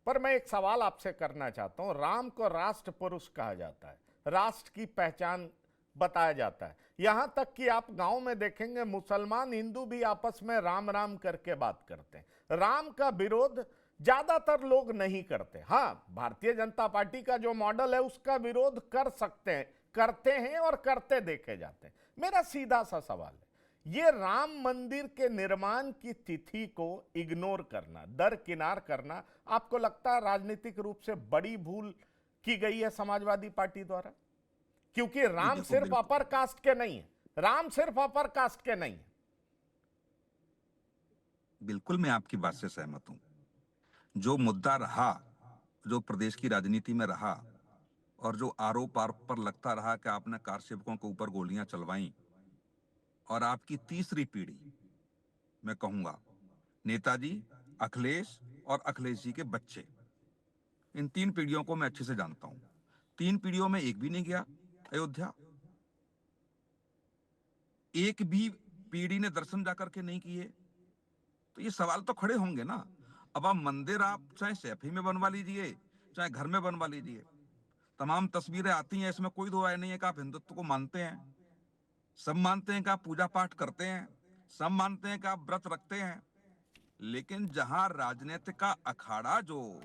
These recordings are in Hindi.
पर मैं एक सवाल आपसे करना चाहता हूं। राम को राष्ट्र पुरुष कहा जाता है, राष्ट्र की पहचान बताया जाता है। यहां तक कि आप गांव में देखेंगे मुसलमान हिंदू भी आपस में राम राम करके बात करते हैं। राम का विरोध ज्यादातर लोग नहीं करते। हां, भारतीय जनता पार्टी का जो मॉडल है उसका विरोध कर सकते हैं, करते हैं और करते देखे जाते हैं। मेरा सीधा सा सवाल है, ये राम मंदिर के निर्माण की तिथि को इग्नोर करना, दरकिनार करना, आपको लगता है राजनीतिक रूप से बड़ी भूल की गई है समाजवादी पार्टी द्वारा? क्योंकि नहीं राम देखो, सिर्फ बिल्कुल अपर कास्ट के नहीं है, राम सिर्फ अपर कास्ट के नहीं है। बिल्कुल मैं आपकी बात से सहमत हूं। जो मुद्दा रहा, जो प्रदेश की राजनीति में रहा, और जो आरोप आरोप पर लगता रहा कि आपने कार सेवकों के ऊपर गोलियां चलवाई, और आपकी तीसरी पीढ़ी, मैं कहूंगा नेताजी, अखिलेश और अखिलेश जी के बच्चे, इन तीन पीढ़ियों को मैं अच्छे से जानता हूं। तीन पीढ़ियों में एक भी नहीं गया अयोध्या, एक भी पीढ़ी ने दर्शन जाकर के नहीं किए। तो ये सवाल तो खड़े होंगे ना। अब आप मंदिर, आप चाहे सैफी में बनवा लीजिए, चाहे घर में बनवा लीजिए, तमाम तस्वीरें आती हैं, इसमें कोई दो राय नहीं है कि आप हिंदुत्व को मानते हैं। सब मानते हैं कि आप पूजा पाठ करते हैं, सब मानते हैं कि आप व्रत रखते हैं। लेकिन जहां राजनीति का अखाड़ा जो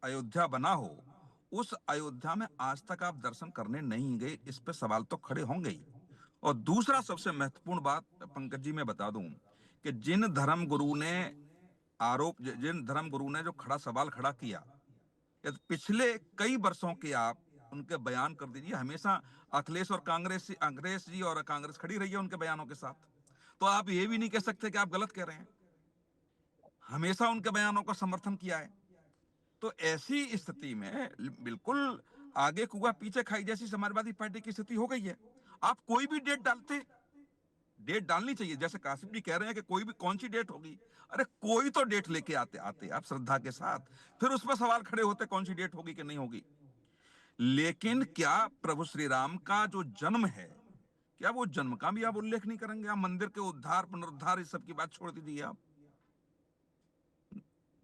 अयोध्या बना हो, उस अयोध्या में आज तक आप दर्शन करने नहीं गए, इस पे सवाल तो खड़े होंगे ही। और दूसरा सबसे महत्वपूर्ण बात पंकज जी मैं बता दूं कि जिन धर्म गुरु ने जो खड़ा सवाल खड़ा किया, यदि पिछले कई वर्षों के आप उनके बयान कर दीजिए, हमेशा अखिलेश जी और कांग्रेस खड़ी रही है उनके बयानों के साथ। तो आप ये भी नहीं कह सकते कि आप गलत कह रहे हैं, हमेशा उनके बयानों का समर्थन किया है। तो ऐसी स्थिति में बिल्कुल आगे कुआ पीछे खाई जैसी समाजवादी पार्टी की स्थिति हो गई है। आप कोई भी डेट डालनी चाहिए, जैसे कासिम जी कह रहे हैं कि कोई भी कौन सी डेट होगी। अरे कोई तो डेट लेके आते आते आप श्रद्धा के साथ, फिर उस पर सवाल खड़े होते कौन सी डेट होगी कि नहीं होगी। लेकिन क्या प्रभु श्री राम का जो जन्म है, क्या वो जन्म का भी आप उल्लेख नहीं करेंगे? आप मंदिर के उद्धार पुनरुद्धार इस सब की बात छोड़ दीजिए, आप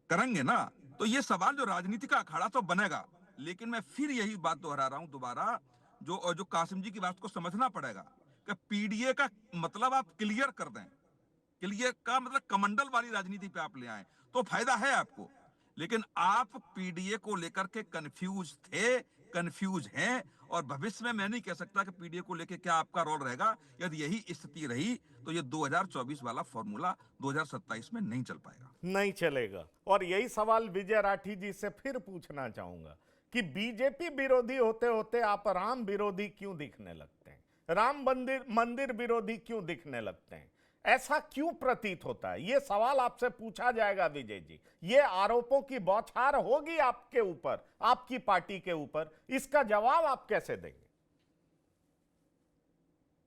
करेंगे ना। तो ये सवाल जो राजनीति का अखाड़ा तो बनेगा। लेकिन मैं फिर यही बात दोहरा रहा हूं दोबारा, जो कासिम जी की बात को समझना पड़ेगा कि पीडीए का मतलब आप क्लियर कर दें, क्लियर का मतलब कमंडल वाली राजनीति पे आप ले आए तो फायदा है आपको। लेकिन आप पीडीए को लेकर के कंफ्यूज थे, कंफ्यूज हैं, और भविष्य में मैं नहीं कह सकता कि पीडीए को लेकर क्या आपका रोल रहेगा। यदि यही स्थिति रही तो ये 2024 वाला फॉर्मूला 2027 में नहीं चल पाएगा। नहीं चलेगा। और यही सवाल विजय राठी जी से फिर पूछना चाहूंगा कि बीजेपी विरोधी होते होते आप राम विरोधी क्यों दिखने लगते हैं, राम मंदिर मंदिर विरोधी क्यों दिखने लगते हैं? ऐसा क्यों प्रतीत होता है? यह सवाल आपसे पूछा जाएगा विजय जी। ये आरोपों की बौछार होगी आपके ऊपर, आपकी पार्टी के ऊपर। इसका जवाब आप कैसे देंगे?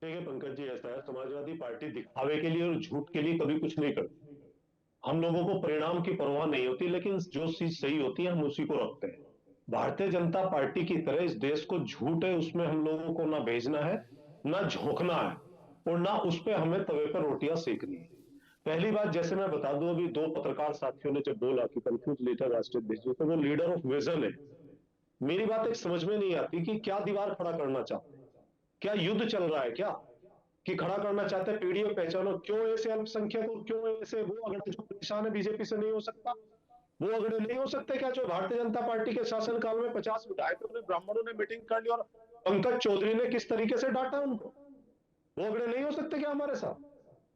देखिए पंकज जी, ऐसा है, समाजवादी पार्टी दिखावे के लिए और झूठ के लिए कभी कुछ नहीं करती। हम लोगों को परिणाम की परवाह नहीं होती, लेकिन जो चीज सही होती है हम उसी को रखते हैं। भारतीय जनता पार्टी की तरह इस देश को झूठ है उसमें हम लोगों को ना भेजना है, ना झोंकना है, और ना उस पर हमें तवे पर रोटियां सेकनी है। पहली बात, जैसे मैं बता दूं, अभी दो पत्रकार साथियों ने जब बोला कि कंफ्यूज लीडर राष्ट्रीय अध्यक्ष, तो वो लीडर ऑफ विजन है। मेरी बात एक समझ में नहीं आती कि क्या दीवार खड़ा करना चाहते हैं, क्या युद्ध चल रहा है क्या, कि खड़ा करना चाहते हैं पीढ़ी और पहचानो, क्यों ऐसे अल्पसंख्यक और क्यों ऐसे वो अगर जो परेशान है बीजेपी से नहीं हो सकता, वो अगर नहीं हो सकते क्या? जो भारतीय जनता पार्टी के शासनकाल में 50 विधायकों ने, ब्राह्मणों ने मीटिंग कर ली और पंकज चौधरी ने किस तरीके से डांटा उनको, वो अगर नहीं हो सकते क्या हमारे साथ?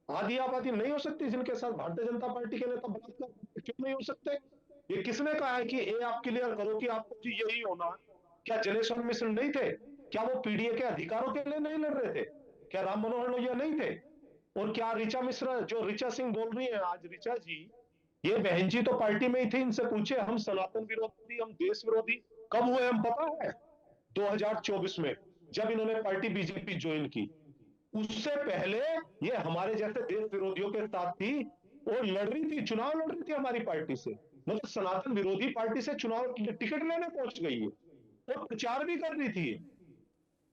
आधी आबादी नहीं हो सकती जिनके साथ भारतीय जनता पार्टी के नेता बलात्कार, क्यों नहीं हो सकते? ये किसने कहा है कि ये आप क्लियर करो कि आपको जी यही होना है? क्या जनेश्वर मिश्र नहीं थे? क्या वो पीडीए के अधिकारों के लिए नहीं लड़ रहे थे? क्या राम मनोहर लोहिया नहीं थे? और क्या ऋचा मिश्रा, जो ऋचा सिंह बोल रही है आज, ऋचा जी, ये बहन जी तो पार्टी में ही थी। इनसे पूछे, हम सनातन विरोधी, हम देश विरोधी कब हुए हम पता है? 2024 में, जब इन्होंने पार्टी बीजेपी ज्वाइन की। उससे पहले ये हमारे जैसे देश विरोधियों के साथ थी और लड़ रही थी, चुनाव लड़ रही थी हमारी पार्टी से, मतलब सनातन विरोधी पार्टी से चुनाव टिकट लेने पहुंच गई है और प्रचार भी कर रही थी।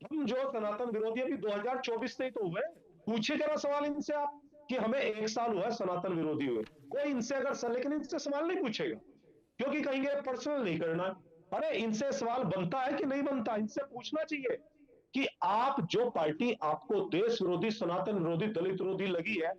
हम जो सनातन विरोधी अभी 2024 से ही तो हुए। पूछे जरा सवाल इनसे आप, कि हमें 1 साल हुआ है सनातन विरोधी हुए, कोई इनसे अगर लेकिन इनसे सवाल नहीं पूछेगा, क्योंकि कहेंगे पर्सनल नहीं करना। अरे इनसे सवाल बनता है कि नहीं बनता, इनसे पूछना चाहिए कि आप जो पार्टी आपको देश विरोधी, सनातन विरोधी, दलित विरोधी लगी है,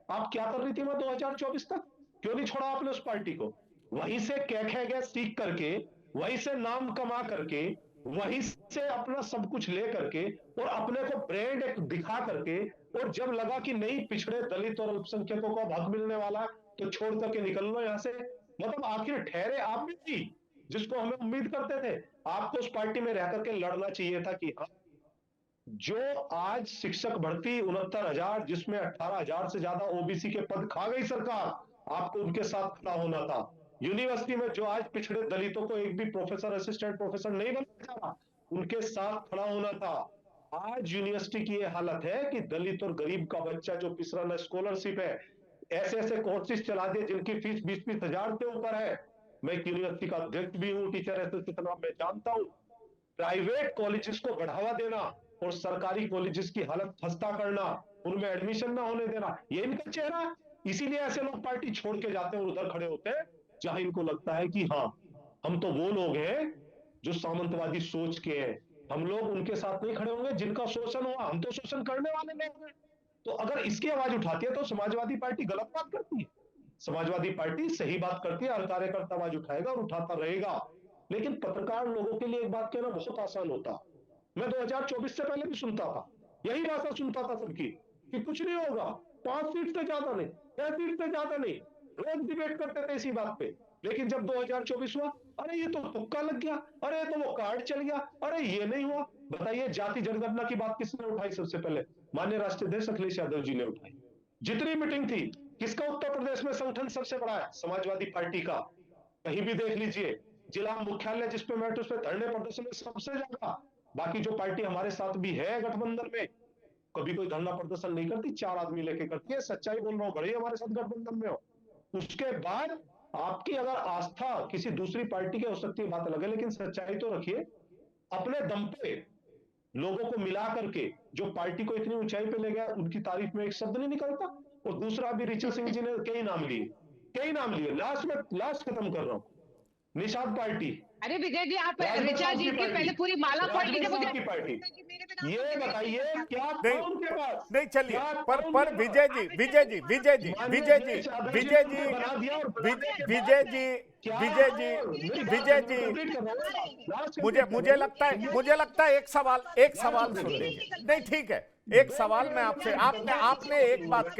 आप क्या कर रही थी 2024 तक? क्यों नहीं छोड़ा आपने उस पार्टी को? वहीं से कह गए सीख करके, वहीं से नाम कमा करके, वहीं से अपना सब कुछ ले करके और अपने को ब्रांड एक दिखा करके, और जब लगा कि नहीं पिछड़े दलित और अल्पसंख्यकों को हक मिलने वाला, तो छोड़ करके निकल लो यहां से। मतलब आखिर ठहरे आप भी थी जिसको हमें उम्मीद करते थे। आपको उस पार्टी में रह करके लड़ना चाहिए था कि हाँ, जो आज शिक्षक भर्ती 69,000, जिसमें 18,000 से ज्यादा ओबीसी के पद खा गई सरकार, आपको उनके साथ खड़ा होना था। यूनिवर्सिटी में जो आज पिछड़े दलितों को एक भी प्रोफेसर, असिस्टेंट प्रोफेसर नहीं बनाया जा रहा, उनके साथ खड़ा होना था। आज यूनिवर्सिटी की यह हालत है कि दलित और गरीब का बच्चा जो पिछड़ा न स्कॉलरशिप है, ऐसे ऐसे कोर्सेज चला दिए जिनकी फीस 20-20 हजार से ऊपर है। मैं एक यूनिवर्सिटी का अध्यक्ष भी हूं, टीचर एसोसिएशन में, मैं जानता हूं। प्राइवेट कॉलेजेस को बढ़ावा देना और सरकारी कॉलेजेस की हालत खस्ता करना, उनमें एडमिशन ना होने देना, ये इनका चेहरा है। इसीलिए ऐसे लोग पार्टी छोड़ के जाते हैं और उधर खड़े होते हैं जहां इनको लगता है कि हाँ, हम तो वो लोग हैं जो सामंतवादी सोच के हैं, हम लोग उनके साथ नहीं खड़े होंगे जिनका शोषण हुआ, हम तो शोषण करने वाले लोग हैं। तो अगर इसकी आवाज उठाती है तो समाजवादी पार्टी गलत बात करती है। समाजवादी पार्टी सही बात करती है, हर कार्यकर्ता आवाज उठाएगा और उठाता रहेगा। लेकिन पत्रकार लोगों के लिए एक बात कहना बहुत आसान होता। मैं 2024 से पहले भी सुनता था, यही भाषा सुनता था सबकी कि कुछ नहीं होगा, 5 सीट से ज्यादा नहीं, 6 सीट से ज्यादा नहीं, रोज डिबेट करते थे इसी बात पे। लेकिन जब 2024 हुआ, अरे ये तो तुक्का लग गया, अरे ये तो वो कार्ड चल गया, अरे ये नहीं हुआ। बताइए, जाति जनगणना की बात किसने उठाई सबसे पहले? माननीय राष्ट्रीय अध्यक्ष अखिलेश यादव जी ने उठाई। जितनी मीटिंग थी, किसका उत्तर प्रदेश में संगठन सबसे बड़ा है? समाजवादी पार्टी का। कहीं भी देख लीजिए, जिला मुख्यालय जिस पे मैं, उस पे धरने प्रदर्शन में सबसे ज्यादा। बाकी जो पार्टी हमारे साथ भी है गठबंधन में, कभी कोई धरना प्रदर्शन नहीं करती, 4 आदमी लेके करती है। सच्चाई बोल रहा हूं, बड़े हमारे साथ गठबंधन में हो। उसके बाद आपकी अगर आस्था किसी दूसरी पार्टी की हो सकती है, बात अलग है, लेकिन सच्चाई तो रखिए। अपने दम पे लोगों को मिला करके जो पार्टी को इतनी ऊंचाई पे ले गया, उनकी तारीफ में एक शब्द नहीं निकलता। और दूसरा, अभी ऋचा सिंह जी ने कई नाम लिए, लास्ट में लास्ट खत्म कर रहा हूं, निषाद पार्टी। अरे विजय जी, आप राजनाथ ऋचा साहब जी की की पार्टी, पहले पूरी माला पढ़ लीजिए। राजनाथ मुझे साहब की पार्टी। ये बताइए क्या था नहीं, उनके पास? नहीं चलिए, क्या था पर उनके विजय पास? जी, विजय जी, विजय जी, माननीय विजय जी, अध्यक्ष यादव विजय ने जी, बना दिया, और बनाने के विजय बाद जी, क्या विजय जी, मेरी बात विजय मैं कंप्लीट कर रहा हूं। लास्ट मुझे कंप्लीट कर मुझे रहा हूं। लगता है, मुझे लगता है एक सवाल सुन लीजिए। नहीं ठीक है, एक सवाल मैं आपसे, आपने एक बात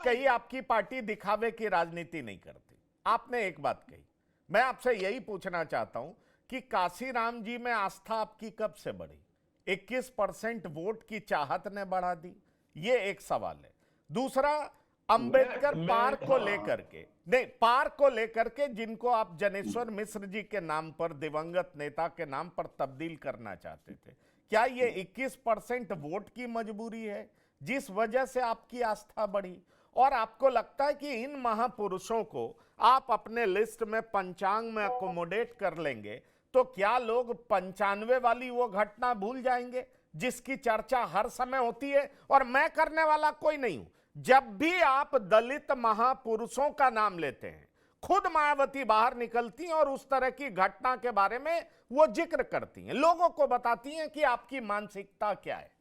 कही, आपकी पार्टी दिखावे की राजनीति नहीं करती। आपने एक बात कही, मैं आपसे यही पूछना चाहता हूं कि काशीराम जी में आस्था आपकी कब से बढ़ी? 21% वोट की चाहत ने बढ़ा दी, ये एक सवाल है। दूसरा, अंबेडकर पार्क को लेकर के, नहीं पार्क को लेकर के जिनको आप जनेश्वर मिश्र जी के नाम पर, दिवंगत नेता के नाम पर तब्दील करना चाहते थे, क्या ये 21% वोट की मजबूरी है जिस वजह से आपकी आस्था बढ़ी? और आपको लगता है कि इन महापुरुषों को आप अपने लिस्ट में, पंचांग में अकोमोडेट कर लेंगे तो क्या लोग 95 वाली वो घटना भूल जाएंगे जिसकी चर्चा हर समय होती है? और मैं करने वाला कोई नहीं हूं। जब भी आप दलित महापुरुषों का नाम लेते हैं, खुद मायावती बाहर निकलती हैं और उस तरह की घटना के बारे में वो जिक्र करती हैं, लोगों को बताती हैं कि आपकी मानसिकता क्या है।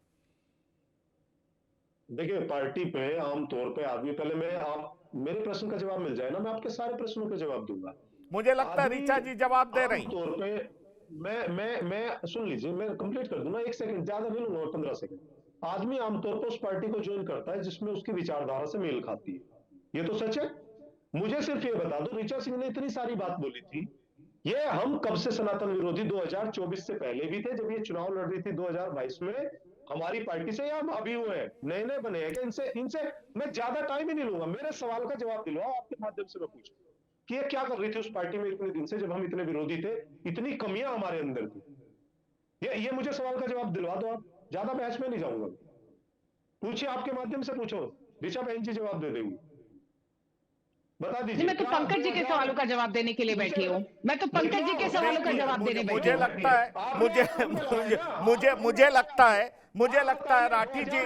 देखिए, पार्टी पे आमतौर पे आदमी, पहले मेरे प्रश्न का जवाब मिल जाए ना, मैं आपके सारे प्रश्नों के जवाब दूंगा। मुझे लगता है ऋचा जी जवाब दे रही। आमतौर पे मैं सुन लीजिए, मैं कंप्लीट कर दूंगा, 1 सेकंड ज्यादा नहीं लूंगा, 15 सेकंड। आदमी आमतौर पर उस पार्टी को ज्वाइन करता है जिसमें उसकी विचारधारा से मेल खाती है, ये तो सच है। मुझे सिर्फ ये बता दो, ऋचा सिंह ने इतनी सारी बात बोली थी, ये हम कब से सनातन विरोधी 2024 से पहले भी थे, जब ये चुनाव लड़ रही थी 2022 में हमारी पार्टी से, या हम अभी हुए हैं, नए नए बने हैं? इनसे मैं ज्यादा टाइम ही नहीं लूंगा, मेरे सवाल का जवाब दिलवाओ आपके माध्यम से। मैं पूछूं कि ये क्या कर रही थी उस पार्टी में इतने दिन से, जब हम इतने विरोधी थे, इतनी कमियां हमारे अंदर थी? ये मुझे सवाल का जवाब दिलवा दो आप, ज्यादा बहस में नहीं जाऊंगा। पूछिए, आपके माध्यम से पूछो, ऋचा बहन जी जवाब दे देंगी, बता दीजिए। मैं तो पंकज जी के सवालों का जवाब देने के लिए बैठी हूँ। मैं तो पंकज जी के सवालों का जवाब देने बैठी हूँ। मुझे लगता है, मुझे लगता है मुझे लगता है राठी जी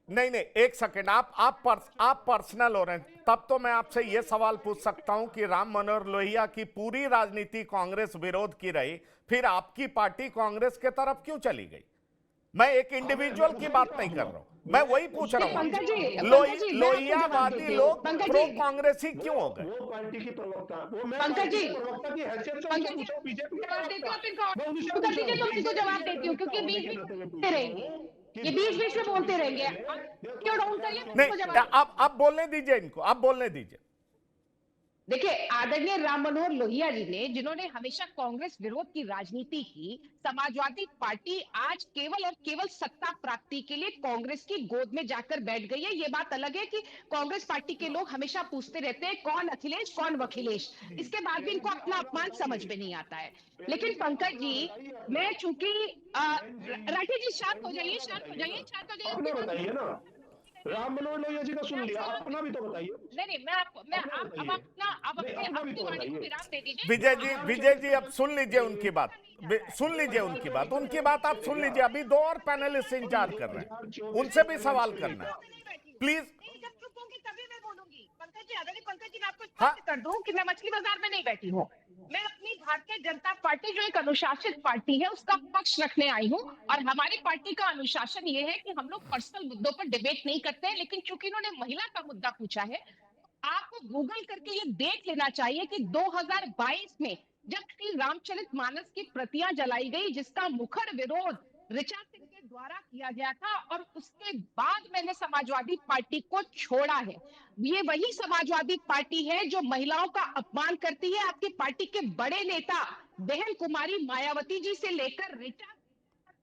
नहीं नहीं, एक सेकंड, आप पर्सनल हो रहे हैं। तब तो मैं आपसे यह सवाल पूछ सकता हूं कि राम मनोहर लोहिया की पूरी राजनीति कांग्रेस विरोध की रही, फिर आपकी पार्टी कांग्रेस के तरफ क्यों चली गई? मैं एक इंडिविजुअल की बात नहीं कर रहा हूं, मैं वही पूछ रहा हूं, लोहियावादी लोग प्रो कांग्रेसी क्यों हो गए? वो पार्टी की प्रवक्ता, वो मैं पंकज जी, प्रवक्ता की हैसियत से पंकज जी, पूछो, बीजेपी के जवाब देती हूँ, आप इनको मैं उनसे उत्तर दीजिए तो मैं इनको जवाब देती हूँ, क्योंकि बीच में बोलते रहेंगे, ये बीच में बोलते रहेंगे, क्यों डाउन करिए, नहीं, आप बोलने दीजिए इनको, आप बोलने दीजिए। देखिए, आदरणीय राम मनोहर लोहिया जी ने, जिन्होंने हमेशा कांग्रेस विरोध की राजनीति की, समाजवादी पार्टी आज केवल और केवल सत्ता प्राप्ति के लिए कांग्रेस की गोद में जाकर बैठ गई है। ये बात अलग है कि कांग्रेस पार्टी के लोग हमेशा पूछते रहते हैं कौन अखिलेश कौन वखिलेश, इसके बाद भी इनको अपना अपमान समझ में नहीं आता है। लेकिन पंकज जी, मैं चूंकि राठी जी शांत हो जाइए, शांत हो जाइए, शांत हो अपने जाइए, बताइए ना, राम मनोहर लोहिया जी का सुन लिया, अपना भी तो बताइए। नहीं, मैं अपनी वाणी को विराम दे दीजिए। विजय जी अब सुन लीजिए उनकी बात, उनकी बात आप सुन लीजिए। अभी 2 और पैनलिस्ट इंतजार कर रहे हैं, उनसे भी सवाल करना है, प्लीज। जब चुप होंगी तभी मैं बोलूंगी। पंकज जी, आदरणीय पंकज जी, मैं आपको हाँ। स्पष्ट कर दूं कि मैं मछली बाजार में नहीं बैठी हूँ। मैं अपनी भारतीय जनता पार्टी, जो एक अनुशासित पार्टी है, उसका पक्ष रखने आई हूँ। और हमारी पार्टी का अनुशासन ये है कि हम लोग पर्सनल मुद्दों पर डिबेट नहीं करते हैं। लेकिन चूंकि इन्होंने महिला का मुद्दा पूछा है, आपको गूगल करके ये देख लेना चाहिए कि 2022 में जब श्री रामचरित मानस की प्रतियां जलाई गई, जिसका मुखर विरोध ऋचा सिंह के द्वारा किया गया था, और उसके बाद मैंने समाजवादी पार्टी को छोड़ा है। ये वही समाजवादी पार्टी है जो महिलाओं का अपमान करती है। आपकी पार्टी के बड़े नेता बहन कुमारी मायावती जी से लेकर ऋचा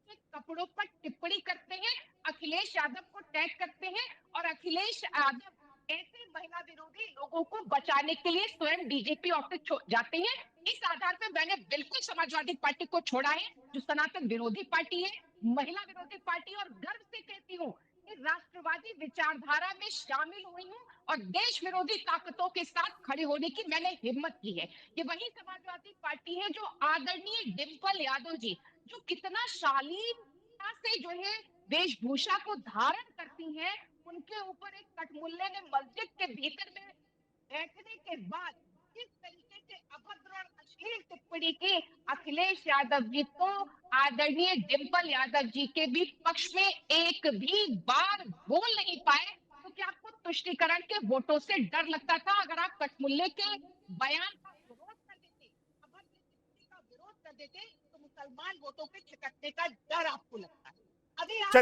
के कपड़ों पर टिप्पणी करते हैं, अखिलेश यादव को टैग करते हैं, और अखिलेश यादव ऐसे महिला विरोधी लोगों को बचाने के लिए स्वयं डीजीपी ऑफिस जाते हैं। इस आधार पर मैंने बिल्कुल समाजवादी पार्टी को छोड़ा है, जो सनातन विरोधी पार्टी है, महिला विरोधी पार्टी, और गर्व से कहती हूँ कि राष्ट्रवादी विचारधारा में शामिल हुई हूँ और देश विरोधी ताकतों के साथ खड़े होने की मैंने हिम्मत की है। ये वही समाजवादी पार्टी है जो आदरणीय डिंपल यादव जी, जो कितना शालीनता से जो है वेशभूषा को धारण करती हैं, उनके ऊपर एक कटमुल्ले ने मस्जिद के भीतर में बैठने के बाद किस तरीके से अभद्र और अश्लील टिप्पणी की। अखिलेश यादव जी तो आदरणीय डिंपल यादव जी के भी पक्ष में एक भी बार बोल नहीं पाए, क्योंकि आपको तुष्टीकरण के वोटों से डर लगता था। अगर आप कटमुल्ले के बयान का विरोध कर देते, अभद्र टिप्पणी का विरोध कर देते, तो मुसलमान वोटों के छिटकने का डर आपको लगता है। अभी आप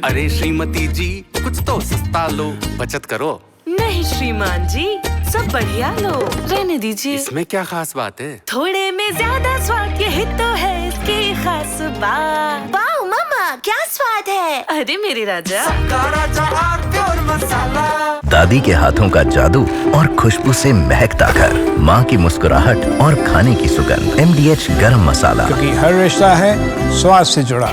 अरे श्रीमती जी, कुछ तो सस्ता लो, बचत करो। नहीं श्रीमान जी, सब बढ़िया लो, रहने दीजिए। इसमें क्या खास बात है? थोड़े में ज्यादा स्वाद, यही तो है इसकी खास बात। वाओ मामा, क्या स्वाद है। अरे मेरे राजा, और मसाला। दादी के हाथों का जादू और खुशबू से महकता घर, माँ की मुस्कुराहट और खाने की सुगंध। MDH गरम मसाला, क्योंकि हर रिश्ता है स्वाद से जुड़ा।